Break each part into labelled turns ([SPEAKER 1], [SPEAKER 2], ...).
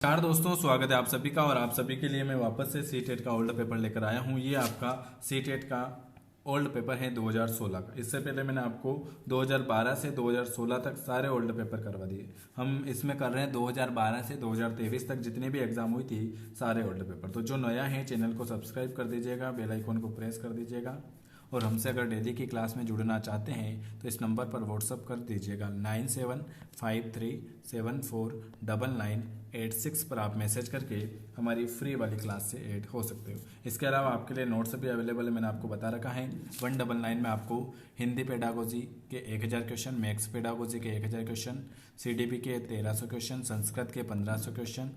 [SPEAKER 1] चार दोस्तों, स्वागत है आप सभी का। और आप सभी के लिए मैं वापस से सीटेट का ओल्ड पेपर लेकर आया हूँ। ये आपका सीटेट का ओल्ड पेपर है 2016 का। इससे पहले मैंने आपको 2012 से 2016 तक सारे ओल्ड पेपर करवा दिए। हम इसमें कर रहे हैं 2012 से 2023 तक जितनी भी एग्जाम हुई थी सारे ओल्ड पेपर। तो जो नया है चैनल को सब्सक्राइब कर दीजिएगा, बेल आइकन को प्रेस कर दीजिएगा। और हमसे अगर डेली की क्लास में जुड़ना चाहते हैं तो इस नंबर पर व्हाट्सअप कर दीजिएगा 9753749986 पर आप मैसेज करके हमारी फ्री वाली क्लास से ऐड हो सकते हो। इसके अलावा आपके लिए नोट्स भी अवेलेबल है, मैंने आपको बता रखा है। 199 में आपको हिंदी पेडागोजी के 1000 क्वेश्चन, मैथ्स पेडागोजी के 1000 क्वेश्चन, सीडीपी के 1300 क्वेश्चन, संस्कृत के 1500 क्वेश्चन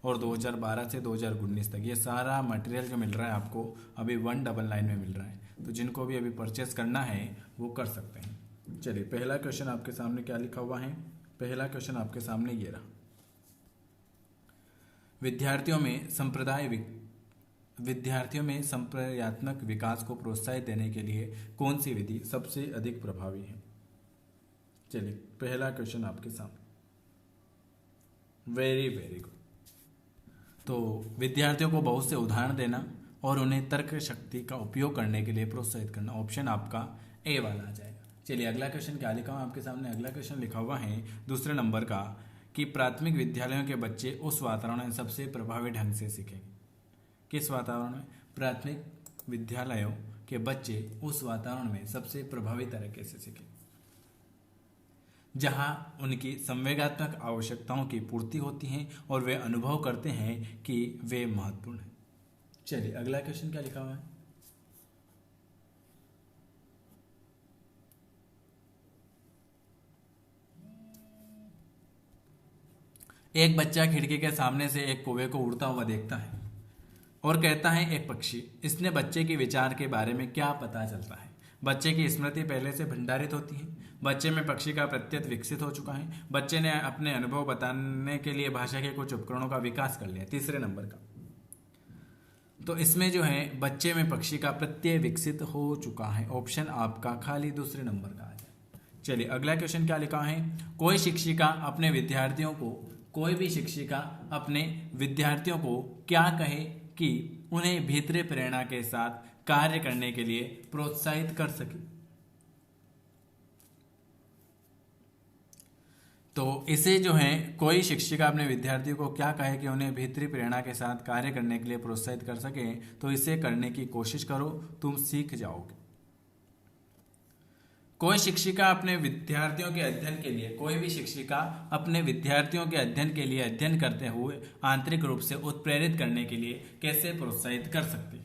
[SPEAKER 1] और 2012 से 2019 तक ये सारा मटेरियल जो मिल रहा है आपको अभी 199 में मिल रहा है। तो जिनको भी अभी परचेस करना है वो कर सकते हैं। चलिए, पहला क्वेश्चन आपके सामने क्या लिखा हुआ है। पहला क्वेश्चन आपके सामने ये रहा। विद्यार्थियों में संप्रदायात्मक विकास को प्रोत्साहित देने के लिए कौन सी विधि सबसे अधिक प्रभावी है। चलिए, पहला क्वेश्चन आपके सामने। Very very good. तो विद्यार्थियों को बहुत से उदाहरण देना और उन्हें तर्क शक्ति का उपयोग करने के लिए प्रोत्साहित करना। ऑप्शन आपका ए वाला आ जाएगा। चलिए, अगला क्वेश्चन क्या लिखा हुआ है आपके सामने। अगला क्वेश्चन लिखा हुआ है दूसरे नंबर का कि प्राथमिक विद्यालयों के बच्चे उस वातावरण में सबसे प्रभावी ढंग से सीखेंगे। किस वातावरण में? प्राथमिक विद्यालयों के बच्चे उस वातावरण में सबसे प्रभावी तरीके से सीखेंगे जहां उनकी संवेगात्मक आवश्यकताओं की पूर्ति होती है और वे अनुभव करते हैं कि वे महत्वपूर्ण हैं। चलिए, अगला क्वेश्चन क्या लिखा हुआ है। एक बच्चा खिड़की के सामने से एक कौवे को उड़ता हुआ देखता है और कहता है एक पक्षी। इसने बच्चे के विचार के बारे में क्या पता चलता है। बच्चे की स्मृति पहले से भंडारित होती है। बच्चे में पक्षी का प्रत्यय विकसित हो चुका है। बच्चे ने अपने अनुभव बताने के लिए भाषा के कुछ उपकरणों का विकास कर लिया। तीसरे नंबर का तो इसमें जो है बच्चे में पक्षी का प्रत्यय विकसित हो चुका है। ऑप्शन आपका खाली दूसरे नंबर का आ जाए। चलिए, अगला क्वेश्चन क्या लिखा है। कोई भी शिक्षिका अपने विद्यार्थियों को क्या कहे कि उन्हें भीतरी प्रेरणा के साथ कार्य करने के लिए प्रोत्साहित कर सके। तो इसे जो है कोई शिक्षिका अपने विद्यार्थियों को क्या कहे कि उन्हें भीतरी प्रेरणा के साथ कार्य करने के लिए प्रोत्साहित कर सके, तो इसे करने की कोशिश करो, तुम सीख जाओगे। कोई भी शिक्षिका अपने विद्यार्थियों के अध्ययन के लिए अध्ययन करते हुए आंतरिक रूप से उत्प्रेरित करने के लिए कैसे प्रोत्साहित कर सकती है।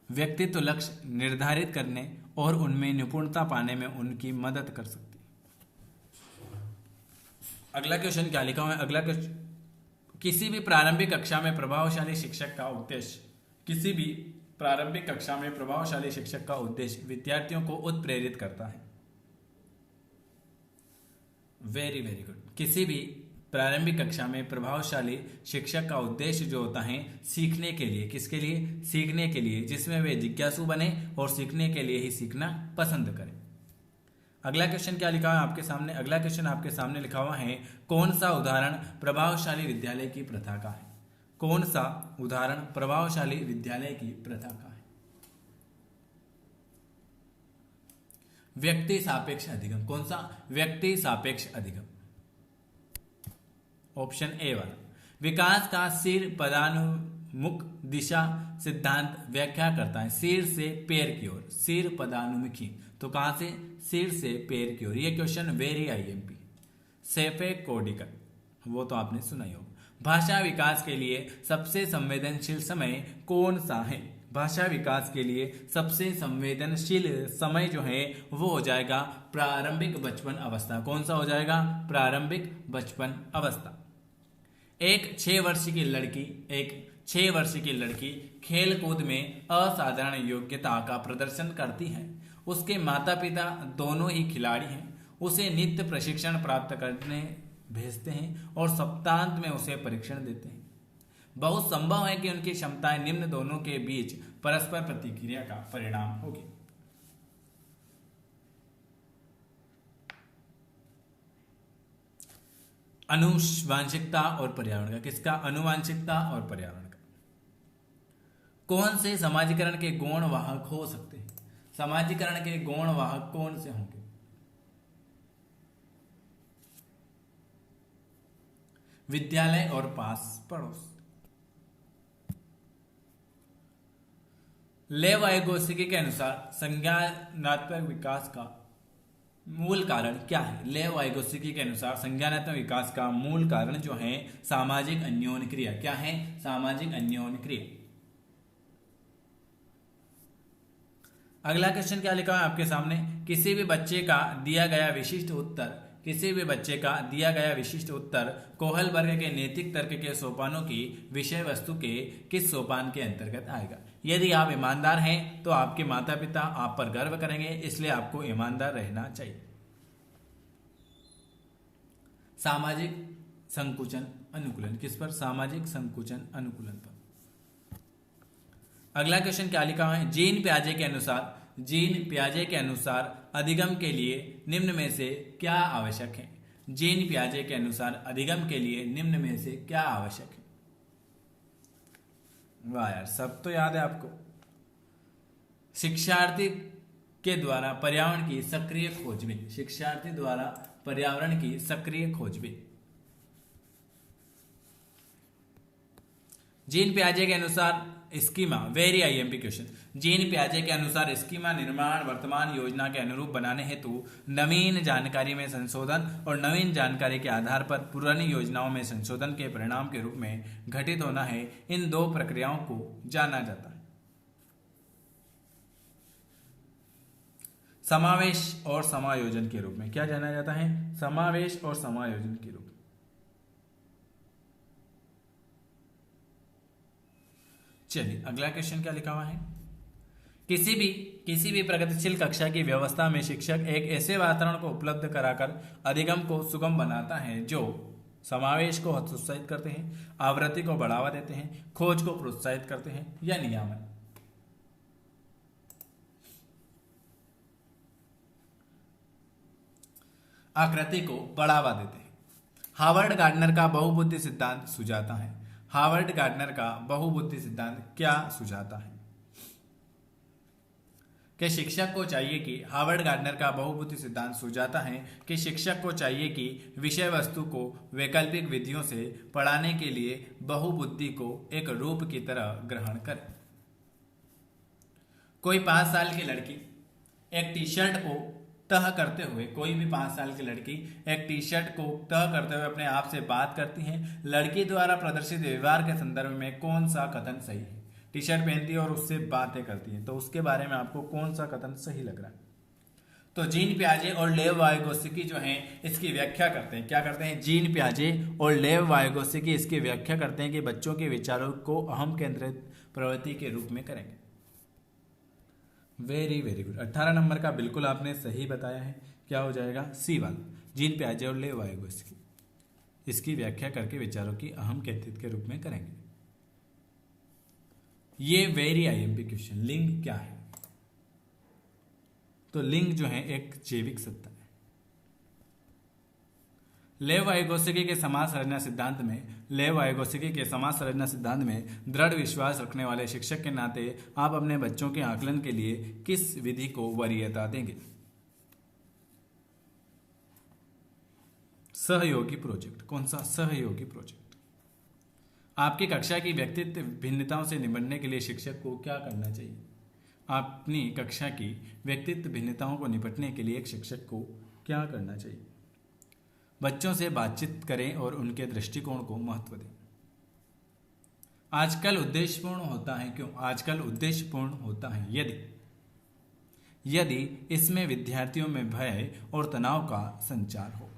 [SPEAKER 1] व्यक्तित्व लक्ष्य निर्धारित करने और उनमें निपुणता पाने में उनकी मदद कर सकती है। अगला क्वेश्चन क्या लिखा हुआ है। अगला क्वेश्चन, किसी भी प्रारंभिक कक्षा में प्रभावशाली शिक्षक का उद्देश्य विद्यार्थियों को उत्प्रेरित करता है। Very very good. किसी भी प्रारंभिक कक्षा में प्रभावशाली शिक्षक का उद्देश्य जो होता है सीखने के लिए, किसके लिए? सीखने के लिए, जिसमें वे जिज्ञासु बने और सीखने के लिए ही सीखना पसंद करें। अगला क्वेश्चन क्या लिखा है आपके सामने। अगला क्वेश्चन आपके सामने लिखा हुआ है कौन सा उदाहरण प्रभावशाली विद्यालय की प्रथा का है। कौन सा उदाहरण प्रभावशाली विद्यालय की प्रथा का है। व्यक्ति सापेक्ष अधिगम। कौन सा? व्यक्ति सापेक्ष अधिगम। ऑप्शन ए वाला। विकास का सिर पदानुमुख दिशा सिद्धांत व्याख्या करता है सिर से पैर की ओर। सिर पदानुमुखी, तो कहां से? सिर से पैर की ओर। ये क्वेश्चन वेरी आईएमपी। सेफे कोडिकल, वो तो आपने सुना ही होगा। भाषा विकास के लिए सबसे संवेदनशील समय कौन सा है। भाषा विकास के लिए सबसे संवेदनशील समय जो है वो हो जाएगा प्रारंभिक बचपन अवस्था। कौन सा हो जाएगा? प्रारंभिक बचपन अवस्था। एक 6 वर्ष की लड़की खेल कूद में असाधारण योग्यता का प्रदर्शन करती है। उसके माता पिता दोनों ही खिलाड़ी हैं। उसे नित्य प्रशिक्षण प्राप्त करने भेजते हैं और सप्तांत में उसे परीक्षण देते हैं। बहुत संभव है कि उनकी क्षमताएं निम्न दोनों के बीच परस्पर प्रतिक्रिया का परिणाम होगी। अनुवांशिकता और पर्यावरण का। किसका? अनुवांशिकता और पर्यावरण का। कौन से समाजीकरण के गौण वाहक हो सकते हैं? समाजीकरण के गौण वाहक कौन से होंगे? विद्यालय और पास पड़ोस। लेव वाइगोत्स्की के अनुसार संज्ञानात्मक विकास का मूल कारण क्या है? लेव वाइगोत्स्की के अनुसार संज्ञानात्मक विकास का मूल कारण जो है सामाजिक अन्योन्य क्रिया। क्या है? सामाजिक अन्योन्य क्रिया। अगला क्वेश्चन क्या लिखा है आपके सामने? किसी भी बच्चे का दिया गया विशिष्ट उत्तर, किसी भी बच्चे का दिया गया विशिष्ट उत्तर कोहल वर्ग के नैतिक तर्क के सोपानों की विषय वस्तु के किस सोपान के अंतर्गत आएगा? यदि आप ईमानदार हैं तो आपके माता पिता आप पर गर्व करेंगे, इसलिए आपको ईमानदार रहना चाहिए। सामाजिक संकुचन अनुकूलन। किस पर? सामाजिक संकुचन अनुकूलन पर। अगला क्वेश्चन क्या लिखा है? जीन पियाजे के अनुसार अधिगम के लिए निम्न में से क्या आवश्यक है? जीन पियाजे के अनुसार अधिगम के लिए निम्न में से क्या आवश्यक है? वाह यार, सब तो याद है आपको। शिक्षार्थी के द्वारा पर्यावरण की सक्रिय खोजबीन। शिक्षार्थी द्वारा पर्यावरण की सक्रिय खोजबीन। जीन पियाजे के अनुसार schema, very IMP question. Jean पियाजे के अनुसार स्कीमा निर्माण वर्तमान योजना के अनुरूप बनाने हेतु नवीन जानकारी में संशोधन और नवीन जानकारी के आधार पर पुरानी योजनाओं में संशोधन के परिणाम के रूप में घटित होना है। इन दो प्रक्रियाओं को जाना जाता है समावेश और समायोजन के रूप में। क्या जाना जाता है? समावेश और समायोजन के रूप में। चलिए अगला क्वेश्चन क्या लिखा हुआ है? किसी भी प्रगतिशील कक्षा की व्यवस्था में शिक्षक एक ऐसे वातावरण को उपलब्ध कराकर अधिगम को सुगम बनाता है जो समावेश को हतोत्साहित करते हैं, आवृत्ति को बढ़ावा देते हैं, खोज को प्रोत्साहित करते हैं या नियामन। आकृति को बढ़ावा देते हैं। हार्वर्ड गार्डनर का बहुबुद्धि सिद्धांत सुझाता है। हार्वर्ड गार्डनर का बहुबुद्धि सिद्धांत क्या सुझाता है? कि शिक्षक को चाहिए कि हार्वर्ड गार्डनर का बहुबुद्धि सिद्धांत सुझाता है कि शिक्षक को चाहिए कि विषय वस्तु को वैकल्पिक विधियों से पढ़ाने के लिए बहुबुद्धि को एक रूप की तरह ग्रहण करे। कोई 5 साल की लड़की एक टी शर्ट को तह करते हुए, कोई भी 5 साल की लड़की एक टी शर्ट को तह करते हुए अपने आप से बात करती है। लड़की द्वारा प्रदर्शित व्यवहार के संदर्भ में कौन सा कथन सही है? टी शर्ट पहनती है और उससे बातें करती है, तो उसके बारे में आपको कौन सा कथन सही लग रहा है? तो जीन पियाजे और लेव वाइगोत्स्की जो हैं इसकी व्याख्या करते हैं। क्या करते हैं? जीन पियाजे और लेव वाइगोत्स्की इसकी व्याख्या करते हैं कि बच्चों के विचारों को अहम केंद्रित प्रवृत्ति के रूप में करेंगे। Very very good. 18 नंबर का बिल्कुल आपने सही बताया है। क्या हो जाएगा? सी वाला। जीन पियाजे और लेव वाइगोत्स्की इसकी व्याख्या करके विचारों की अहम केंद्रित के रूप में करेंगे। ये वेरी आईएमपी क्वेश्चन। लिंग क्या है? तो लिंग जो है एक जैविक सत्ता है। लेव वाइगोत्स्की के समाज संरचना सिद्धांत में दृढ़ विश्वास रखने वाले शिक्षक के नाते आप अपने बच्चों के आकलन के लिए किस विधि को वरीयता देंगे? सहयोगी प्रोजेक्ट। कौन सा? सहयोगी प्रोजेक्ट। आपकी कक्षा की व्यक्तित्व भिन्नताओं से निपटने के लिए शिक्षक को क्या करना चाहिए? अपनी कक्षा की व्यक्तित्व भिन्नताओं को निपटने के लिए एक शिक्षक को क्या करना चाहिए? बच्चों से बातचीत करें और उनके दृष्टिकोण को महत्व दें। आजकल उद्देश्यपूर्ण होता है। क्यों आजकल उद्देश्यपूर्ण होता है? यदि इसमें विद्यार्थियों में भय और तनाव का संचार हो।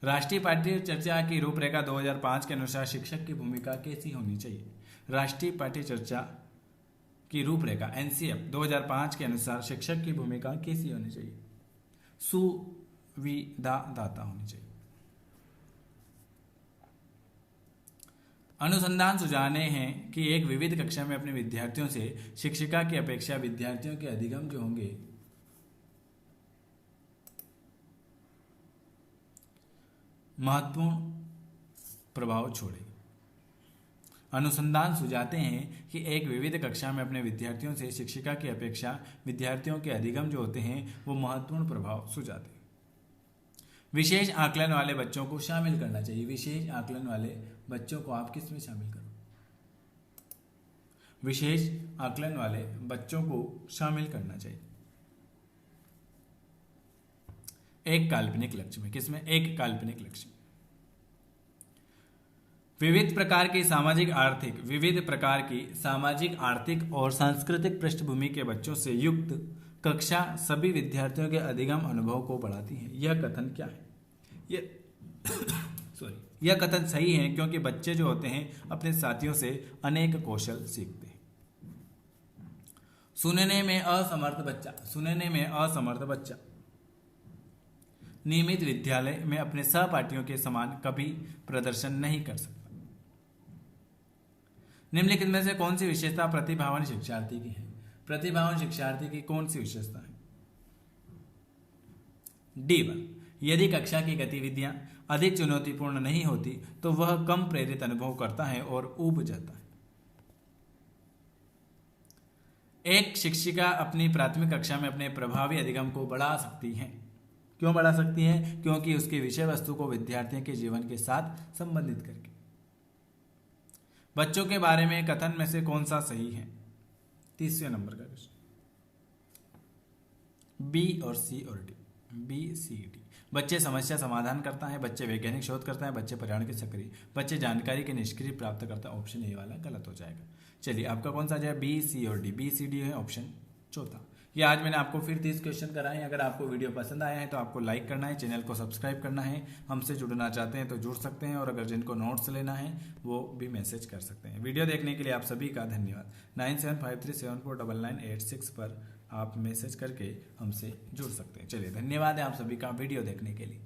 [SPEAKER 1] राष्ट्रीय पाठ्य चर्चा की रूपरेखा 2005 के अनुसार शिक्षक की भूमिका कैसी होनी चाहिए? राष्ट्रीय पाठ्य चर्चा की रूपरेखा एनसीएफ 2005 के अनुसार शिक्षक की भूमिका कैसी होनी चाहिए? सुविधादाता होनी चाहिए। अनुसंधान सुझाने हैं कि एक विविध कक्षा में अपने विद्यार्थियों से शिक्षिका की अपेक्षा विद्यार्थियों के अधिगम जो होंगे महत्वपूर्ण प्रभाव छोड़ेगी। अनुसंधान सुझाते हैं कि एक विविध कक्षा में अपने विद्यार्थियों से शिक्षिका की अपेक्षा विद्यार्थियों के अधिगम जो होते हैं वो महत्वपूर्ण प्रभाव सुझाते हैं। विशेष आकलन वाले बच्चों को शामिल करना चाहिए। विशेष आकलन वाले बच्चों को आप किस में शामिल करो? विशेष आकलन वाले बच्चों को शामिल करना चाहिए एक काल्पनिक लक्ष्य में। किसमें? एक काल्पनिक लक्ष्य। विविध प्रकार की सामाजिक आर्थिक और सांस्कृतिक पृष्ठभूमि के बच्चों से युक्त कक्षा सभी विद्यार्थियों के अधिगम अनुभव को बढ़ाती है। यह कथन क्या है? यह कथन सही है क्योंकि बच्चे जो होते हैं अपने साथियों से अनेक कौशल सीखते हैं। सुनने में असमर्थ बच्चा नियमित विद्यालय में अपने सहपाठियों के समान कभी प्रदर्शन नहीं कर सकता। निम्नलिखित में से कौन सी विशेषता प्रतिभावान शिक्षार्थी की है? प्रतिभावान शिक्षार्थी की कौन सी विशेषता है? D1, यदि कक्षा की गतिविधियां अधिक चुनौतीपूर्ण नहीं होती तो वह कम प्रेरित अनुभव करता है और ऊब जाता है। एक शिक्षिका अपनी प्राथमिक कक्षा में अपने प्रभावी अधिगम को बढ़ा सकती है। क्यों बढ़ा सकती है? क्योंकि उसकी विषय वस्तु को विद्यार्थियों के जीवन के साथ संबंधित करके। बच्चों के बारे में कथन में से कौन सा सही है? 30वें नंबर का क्वेश्चन। बी और सी और डी। B C D. बच्चे समस्या समाधान करता है, बच्चे वैज्ञानिक शोध करता है, बच्चे पर्यावरण के सक्रिय, बच्चे जानकारी के निष्क्रिय प्राप्त करता है। ऑप्शन ए वाला गलत हो जाएगा। चलिए आपका कौन सा आ जाएगा? बी सी और डी। बी सी डी है ऑप्शन चौथा। ये आज मैंने आपको फिर 30 क्वेश्चन कराए हैं। अगर आपको वीडियो पसंद आया है तो आपको लाइक करना है, चैनल को सब्सक्राइब करना है। हमसे जुड़ना चाहते हैं तो जुड़ सकते हैं और अगर जिनको नोट्स लेना है वो भी मैसेज कर सकते हैं। वीडियो देखने के लिए आप सभी का धन्यवाद। 9753749986 पर आप मैसेज करके हमसे जुड़ सकते हैं। चलिए धन्यवाद है आप सभी का वीडियो देखने के लिए।